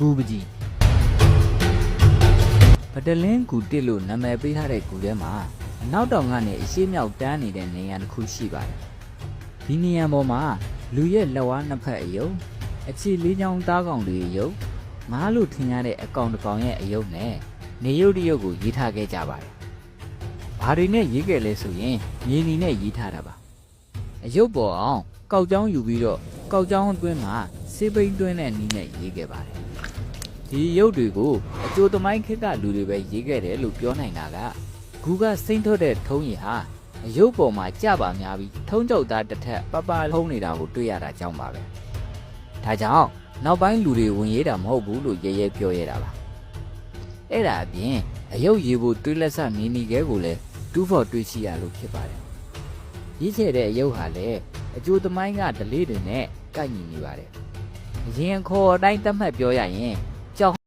ကူပကြီးပတလင်းကူတစ်လို့နာမည်ပေးထားတဲ့ကူထဲမှာအနောက်တောင်ကနေအရှေ့မြောက်တန်းနေတဲ့နေရာတစ်ခုရှိပါတယ်။ဒီနေရာပေါ်မှာလူရဲ့လက်ဝါးနှစ်ဖက်အယုံအခြေလေးချောင်းသားကောင်တွေအယုံငါးလို့ထင်ရတဲ့အကောင်တစ်ကောင်ရဲ့အယုံနဲ့နေရုပ်တရုပ်ကိုရေးထားခဲ့ကြပါတယ်။ဘာတွေနဲ့ရေးခဲ့လဲဆိုရင်မြေနီနဲ့ရေးထားတာပါ။အယုတ်ပေါ်အောင်ကောက်ကြောင်းယူပြီးတော့ကောက်ကြောင်းအတွင်းမှာစေးပိန်းတွင်းတဲ့နီးနဲ့ရေးခဲ့ပါတယ်ဒီရုပ်တွေကိုအကျိုးသမိုင်းခေတ်ကလူတွေပဲရေးခဲ့တယ်လို့ပြောနိုင်တာကဂူကစိမ့်ထွက်တဲ့ထုံးရည်ဟာအရုပ်ပေါ်မှာကြပါများပြီးထုံးကြောက်သားတစ်ထက်ပပထုံးနေတာကိုတွေ့ရတာကြောင့်ပါပဲဒါကြောင့်နောက်ပိုင်းလူတွေဝင်ရေးတာမဟုတ်ဘူးလို့ရဲရဲပြောရတာပါအဲ့ဒါအပြင်အရုပ်ရေးဖို့တွေးလက်ဆနေနေခဲကိုလည်းတူးဖို့တွေးရှိရလို့ဖြစ်ပါတယ်ရေးချဲတဲ့အရုပ်ဟာလည်းအကျိုးသမိုင်းကဒလေးတွေနဲ့ကိုက်ညီနေပါတယ်အရင်ခေါ်အတိုင်းသတ်မှတ်ပြောရရင်